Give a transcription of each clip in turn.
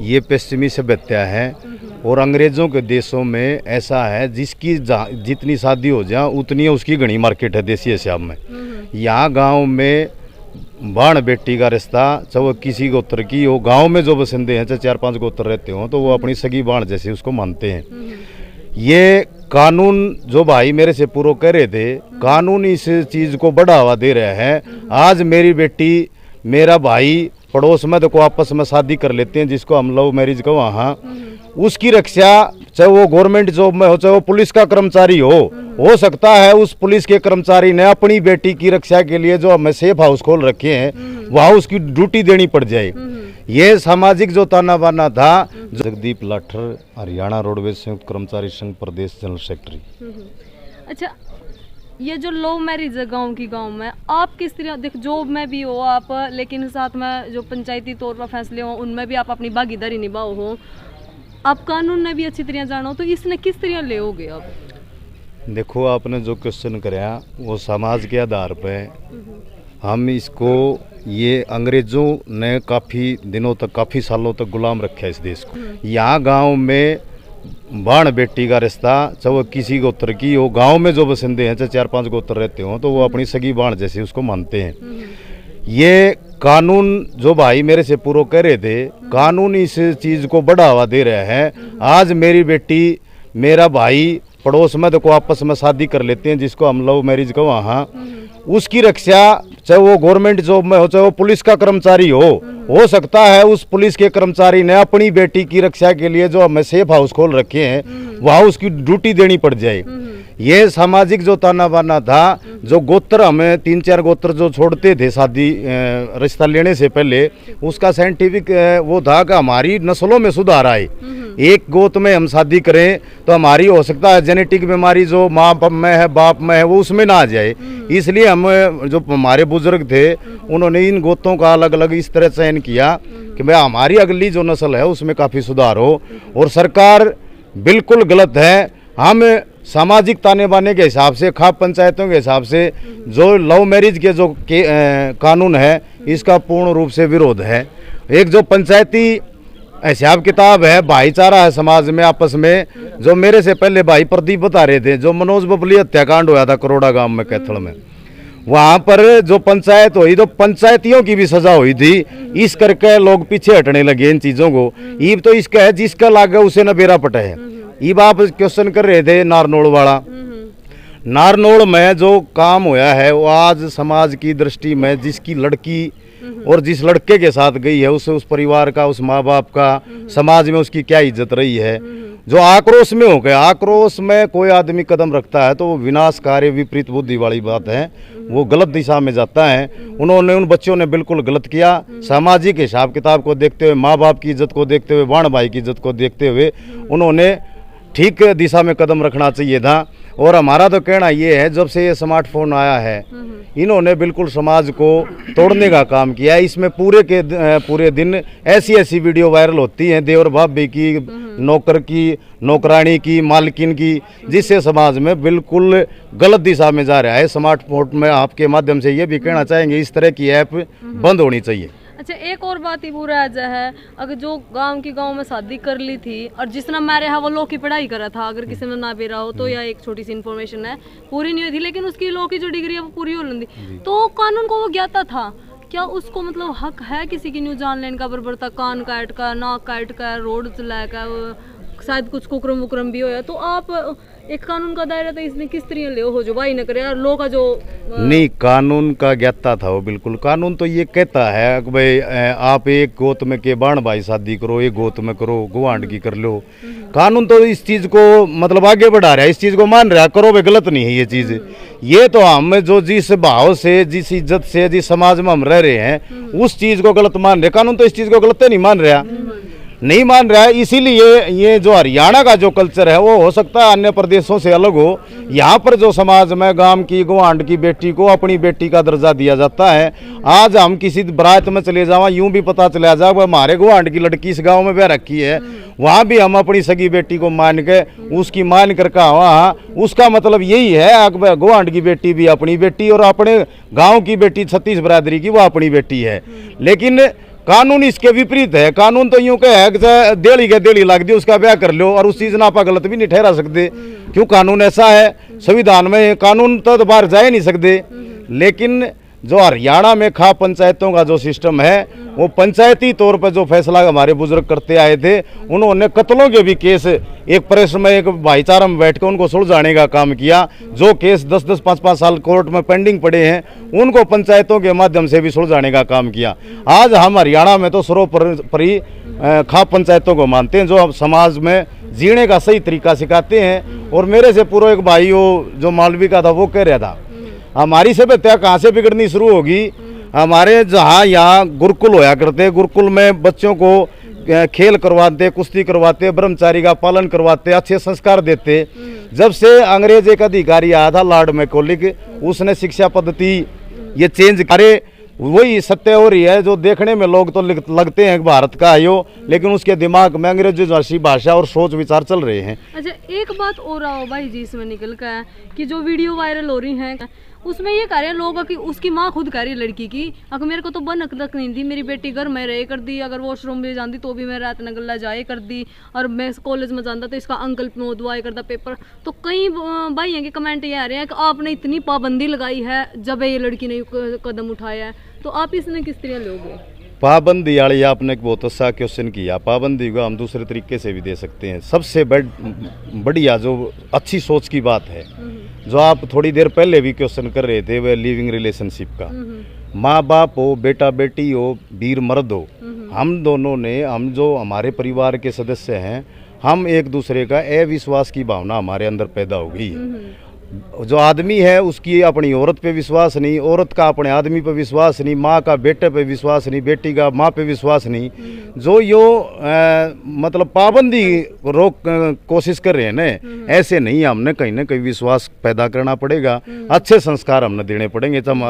ये पश्चिमी सभ्यता है और अंग्रेजों के देशों में ऐसा है जिसकी जितनी शादी हो जाए उतनी उसकी घनी मार्केट है देसी हिसाब में। यहाँ गांव में बाण बेटी का रिश्ता चाहे वो किसी गोत्र की हो, गांव में जो बसिंदे हैं चाहे 4-5 गोत्र रहते हो तो वो अपनी सगी बाण जैसे उसको मानते हैं। ये कानून जो भाई मेरे से पूरा कह रहे थे, कानून इस चीज को बढ़ावा दे रहा है। आज मेरी बेटी मेरा भाई पड़ोस में तो को आपस में शादी कर लेते हैं जिसको हम लव मैरिज को, वहाँ उसकी रक्षा चाहे वो गवर्नमेंट जॉब में हो चाहे वो पुलिस का कर्मचारी हो सकता है उस पुलिस के कर्मचारी ने अपनी बेटी की रक्षा के लिए जो हमें सेफ हाउस खोल रखे हैं वहाँ उसकी ड्यूटी देनी पड़ जाए। ये सामाजिक जो ताना बाना था। जगदीप लाठर, हरियाणा रोडवेज संयुक्त कर्मचारी संघ प्रदेश जनरल सेक्रेटरी। अच्छा, ये जो लव मैरिज है गांव की, गांव में आप किस तरह देख, जॉब में भी हो आप, लेकिन साथ में जो पंचायती तौर पर फैसले हो उनमें भी आप अपनी भागीदारी निभाओ हो, आप कानून ने भी अच्छी तरह जानो, तो इसने किस तरह लेओगे आप? देखो, आपने जो क्वेश्चन कराया वो समाज के आधार पे हम इसको, ये अंग्रेजों ने काफ़ी दिनों तक, काफ़ी सालों तक गुलाम रखा है इस देश को। यहाँ गांव में बाण बेटी का रिश्ता चाहे वो किसी गोत्र की हो, गांव में जो बसिंदे हैं चाहे 4-5 गोत्र रहते हो तो वो अपनी सगी बाण जैसे उसको मानते हैं। ये कानून जो भाई मेरे से पूरा कह रहे थे, कानून इस चीज को बढ़ावा दे रहा है। आज मेरी बेटी मेरा भाई पड़ोस में तो को आपस में शादी कर लेते हैं जिसको हम लव मैरिज को, वहाँ उसकी रक्षा चाहे वो गवर्नमेंट जॉब में हो चाहे वो पुलिस का कर्मचारी हो सकता है उस पुलिस के कर्मचारी ने अपनी बेटी की रक्षा के लिए जो हमें सेफ हाउस खोल रखे हैं वहाँ उसकी ड्यूटी देनी पड़ जाए। ये सामाजिक जो ताना बाना था, जो गोत्र हमें 3-4 गोत्र जो छोड़ते थे शादी रिश्ता लेने से पहले, उसका साइंटिफिक वो था कि हमारी नस्लों में सुधार आए। एक गोत में हम शादी करें तो हमारी हो सकता है जेनेटिक बीमारी जो माँ में है बाप में है वो उसमें ना आ जाए। इसलिए हम जो हमारे बुजुर्ग थे उन्होंने इन गोतों का अलग अलग इस तरह चयन किया कि भाई हमारी अगली जो नस्ल है उसमें काफ़ी सुधार हो। और सरकार बिल्कुल गलत है। हम सामाजिक ताने बाने के हिसाब से, खाप पंचायतों के हिसाब से जो लव मैरिज के जो कानून है इसका पूर्ण रूप से विरोध है। एक जो पंचायती हिसाब किताब है, भाईचारा है समाज में आपस में, जो मेरे से पहले भाई प्रदीप बता रहे थे, जो मनोज बबली हत्याकांड हुआ था करोड़ा गांव में कैथल में, वहाँ पर जो पंचायत हुई तो पंचायतियों की भी सजा हुई थी। इस करके लोग पीछे हटने लगे इन चीज़ों को। ईब तो इसका है जिसका लागे उसे न बेरा पटे है। ईब आप क्वेश्चन कर रहे थे नारनौल वाला, नारनौल में जो काम हुआ है वो आज समाज की दृष्टि में जिसकी लड़की और जिस लड़के के साथ गई है उस परिवार का, उस माँ बाप का, समाज में उसकी क्या इज्जत रही है। जो आक्रोश में हो गया, आक्रोश में कोई आदमी कदम रखता है तो वो विनाशकारी विपरीत बुद्धि वाली बात है, वो गलत दिशा में जाता है। उन्होंने, उन बच्चों ने बिल्कुल गलत किया। सामाजिक हिसाब किताब को देखते हुए, माँ बाप की इज्जत को देखते हुए, बाण भाई की इज्जत को देखते हुए उन्होंने ठीक दिशा में कदम रखना चाहिए था। और हमारा तो कहना ये है, जब से ये स्मार्टफोन आया है इन्होंने बिल्कुल समाज को तोड़ने का काम किया है। इसमें पूरे दिन ऐसी वीडियो वायरल होती हैं देवर भाभी की, नौकर की, नौकरानी की, मालकिन की, जिससे समाज में बिल्कुल गलत दिशा में जा रहा है। स्मार्टफोन में आपके माध्यम से ये भी कहना चाहेंगे इस तरह की ऐप बंद होनी चाहिए। अच्छा, एक और बात ही पूरा है, अगर जो गांव में शादी कर ली थी और जिसने मारे है वो लॉ की पढ़ाई करा था, अगर किसी ने ना भी रहा हो तो यह एक छोटी सी इन्फॉर्मेशन है, पूरी नहीं हुई थी लेकिन उसकी लॉ की जो डिग्री है वो पूरी हो रही थी, तो कानून को वो ज्ञाता था। क्या उसको मतलब हक है किसी की न्यू जान लेने का, बरबरता कान काट का, नाक काट का, रोड चला का, शायद कुछ कुकरम वुकरम भी होया, तो आप एक कानून का दायरा था इसमें किस तरह ले हो जो भाई न करे, लो का जो नहीं, कानून का ज्ञाता था वो बिल्कुल। कानून तो ये कहता है कि भाई आप एक गोत में के बाण भाई शादी करो, एक गोत में करो, गुवांड की कर लो। कानून तो इस चीज को मतलब आगे बढ़ा रहा है, इस चीज को मान रहा है, करो वे गलत नहीं है ये चीज। ये तो हम जो जिस भाव से, जिस इज्जत से, जिस समाज में हम रह रहे हैं उस चीज को गलत मान रहे। कानून तो इस चीज को गलत नहीं मान रहा, नहीं मान रहा है। इसीलिए ये जो हरियाणा का जो कल्चर है वो हो सकता है अन्य प्रदेशों से अलग हो। यहाँ पर जो समाज में गांव की गुआंढ की बेटी को अपनी बेटी का दर्जा दिया जाता है। आज हम किसी बारात में चले जावा, यूं भी पता चला जाए हमारे गुआंढ की लड़की इस गांव में ब्याह रखी है, वहाँ भी हम अपनी सगी बेटी को मान के उसकी मान कर कहा वहाँ, उसका मतलब यही है गुआंढ की बेटी भी अपनी बेटी और अपने गाँव की बेटी 36 बरादरी की वो अपनी बेटी है। लेकिन कानून इसके विपरीत है। कानून तो यूं कहे कि देली के देली लग दी उसका ब्याह कर लो, और उस चीज ना आप गलत भी नहीं ठहरा सकते, क्यों कानून ऐसा है संविधान में, कानून तो बाहर जा ही नहीं सकते। लेकिन जो हरियाणा में खा पंचायतों का जो सिस्टम है, वो पंचायती तौर पर जो फैसला हमारे बुजुर्ग करते आए थे, उन्होंने कत्लों के भी केस एक प्रेस में एक भाईचारा में बैठ कर उनको सुलझाने का काम किया। जो केस 10-10, 5-5 साल कोर्ट में पेंडिंग पड़े हैं, उनको पंचायतों के माध्यम से भी सुलझाने का काम किया। आज हम हरियाणा में तो सर्वोपरि खा पंचायतों को मानते हैं, जो अब समाज में जीने का सही तरीका सिखाते हैं। और मेरे से पूर्व एक भाई जो मालवी का था, वो कह रहा था हमारी सभ्यता कहाँ से बिगड़नी शुरू होगी। हमारे जहाँ यहाँ गुरुकुल होया करते, गुरुकुल में बच्चों को खेल करवाते, कुश्ती करवाते, ब्रह्मचारी का पालन करवाते, अच्छे संस्कार देते। जब से अंग्रेज एक अधिकारी आया था लॉर्ड मैकॉले, उसने शिक्षा पद्धति ये चेंज करे, वही सत्य हो रही है। जो देखने में लोग तो लगते हैं भारत का है यो, लेकिन उसके दिमाग में अंग्रेजी भाषा और सोच विचार चल रहे हैं। अच्छा, एक बात और आओ भाई जी इसमें निकल कर कि जो वीडियो वायरल हो रही हैं उसमें ये कह रहे हैं लोग कि उसकी माँ खुद कह रही है लड़की की, अगर मेरे को तो बनक तक नहीं थी, मेरी बेटी घर में रहे कर दी, अगर वॉशरूम में जाती तो भी मैं रात न गला जाए कर दी, और मैं कॉलेज में जाता तो इसका अंकल मोदवाए करता पेपर। तो कई भाइयों के कमेंट ये आ रहे हैं कि आपने इतनी पाबंदी लगाई है जब ये लड़की ने कदम उठाया है, तो आप इसने किस तरह लोगे? पाबंदी वाली आपने एक बहुत अच्छा क्वेश्चन किया। पाबंदी को हम दूसरे तरीके से भी दे सकते हैं। सबसे बढ़िया जो अच्छी सोच की बात है, जो आप थोड़ी देर पहले भी क्वेश्चन कर रहे थे, वह लिविंग रिलेशनशिप का। माँ बाप हो, बेटा बेटी हो, वीर मर्द हो, हम दोनों ने, हम जो हमारे परिवार के सदस्य हैं, हम एक दूसरे का अविश्वास की भावना हमारे अंदर पैदा हो गई है। जो आदमी है उसकी अपनी औरत पे विश्वास नहीं, औरत का अपने आदमी पे विश्वास नहीं, माँ का बेटे पे विश्वास नहीं, बेटी का माँ पे विश्वास नहीं। जो मतलब पाबंदी रोक कोशिश कर रहे हैं ना, ऐसे नहीं। हमने कहीं ना कहीं विश्वास पैदा करना पड़ेगा, अच्छे संस्कार हमने देने पड़ेंगे, तब हम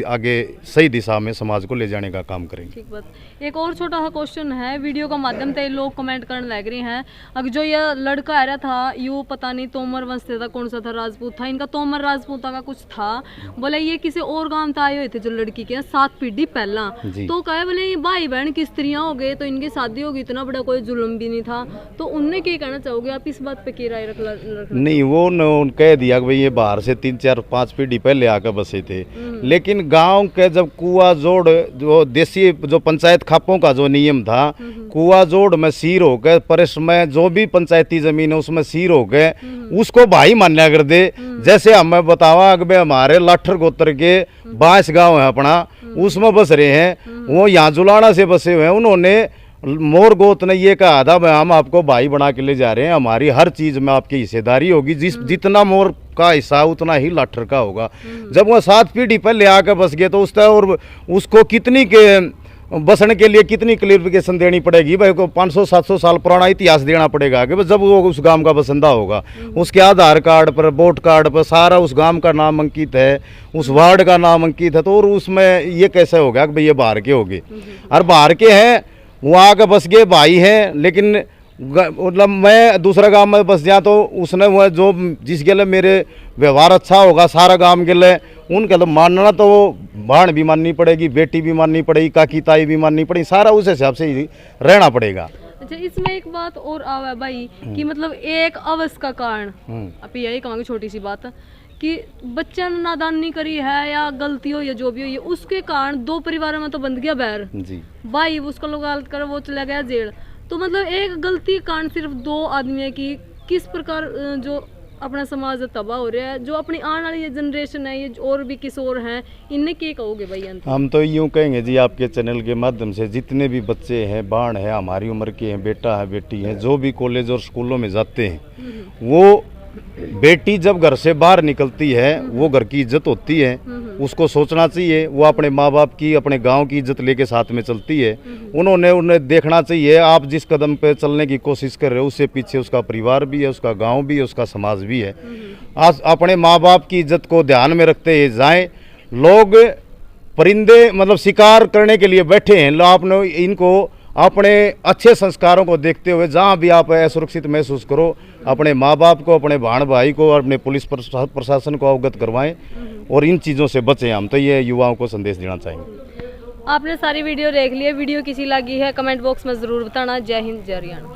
आगे सही दिशा में समाज को ले जाने का काम करेंगे। ठीक बात। एक और छोटा सा क्वेश्चन है, वीडियो का माध्यम से लोग कमेंट करने लग रहे हैं, अब जो ये लड़का आ रहा था, यू पता नहीं तोमर वंश था, कौन सा था, राजपूत था, इनका तोमर राजपूता का कुछ था, बोले ये किसी और गांव से आए हुए थे जो लड़की के 7 पीढ़ी पहला, तो कहे बोले ये भाई बहन की स्त्रियां हो गए तो इनकी शादी होगी, इतना बड़ा कोई जुल्म भी नहीं था। तो उनने क्या कहना चाहोगे आप इस बात पे, क्या राय रखना? नहीं, वो कह दिया कि भाई ये बाहर से 3, 4, 5 पीढ़ी पहले आकर बसे थे। लेकिन गांव के जब कुआ जोड़, जो देसी जो पंचायत खापों का जो नियम था, कुआ जोड़ में सीर हो गए, परस में जो भी पंचायती जमीन है उसमें सीर हो गए, उसको भाई मान्या कर दे। जैसे हमें बतावा कि हमारे लाठर गोत्र के बांस गांव है अपना, उसमें बस रहे हैं, वो यहाँ जुलाना से बसे हुए हैं। उन्होंने मोर गोत ने ये कहा था हम आपको भाई बना के ले जा रहे हैं, हमारी हर चीज में आपकी हिस्सेदारी होगी, जितना मोर का हिस्सा उतना ही लाठर का होगा। जब वो 7 पीढ़ी पहले आकर बस गए तो और उसको कितनी के बसने के लिए कितनी क्लियरिफिकेशन देनी पड़ेगी भाई को, 500-700 साल पुराना इतिहास देना पड़ेगा कि जब वो उस गांव का बसिंदा होगा, उसके आधार कार्ड पर, वोट कार्ड पर सारा उस गांव का नाम अंकित है, उस वार्ड का नाम अंकित है, तो और उसमें ये कैसे हो गया कि भाई ये बाहर के हो गए, और बाहर के हैं वो आके बस गए, भाई हैं, लेकिन मतलब मैं दूसरा गांव में बस जाए तो उसने वो जो जिस गले मेरे व्यवहार अच्छा होगा सारा गांव के लिए उनके लिए मानना, तो वो भाण भी माननी पड़ेगी, बेटी भी माननी पड़ेगी, काकी ताई भी माननी पड़ेगी, सारा उस हिसाब से ही रहना पड़ेगा। अच्छा, इसमें एक बात और आवा भाई कि मतलब एक अवश्य का कारण, अब यही कहूँगी छोटी सी बात कि बच्चा ने नादानी करी है या गलती हो या जो भी हो, ये उसके कारण 2 परिवारों में तो बंध गया बैर जी, भाई उसका लोग गलत कर वो चला गया जेल। तो मतलब एक गलती कारण सिर्फ 2 आदमी की किस प्रकार जो अपना समाज तबाह हो रहा है, जो अपनी आने वाली जनरेशन है, ये और भी किशोर हैं, इन्हें क्या कहोगे भाई? हम तो यूँ कहेंगे जी, आपके चैनल के माध्यम से जितने भी बच्चे हैं, बाण है, हमारी उम्र के हैं, बेटा है, बेटी है, जो भी कॉलेज और स्कूलों में जाते हैं, वो बेटी जब घर से बाहर निकलती है वो घर की इज्जत होती है, उसको सोचना चाहिए वो अपने माँ बाप की, अपने गांव की इज्जत लेके साथ में चलती है। उन्हें देखना चाहिए आप जिस कदम पे चलने की कोशिश कर रहे हो उससे पीछे उसका परिवार भी है, उसका गांव भी है, उसका समाज भी है। आज अपने माँ बाप की इज्जत को ध्यान में रखते हुए जाएं। लोग परिंदे मतलब शिकार करने के लिए बैठे हैं, आपने इनको अपने अच्छे संस्कारों को देखते हुए जहाँ भी आप असुरक्षित महसूस करो, अपने माँ बाप को, अपने भाण भाई को और अपने पुलिस प्रशासन को अवगत करवाएं और इन चीज़ों से बचें। हम तो ये युवाओं को संदेश देना चाहेंगे। आपने सारी वीडियो देख ली है, वीडियो किसी लगी है कमेंट बॉक्स में ज़रूर बताना। जय हिंद जय हरियाणा।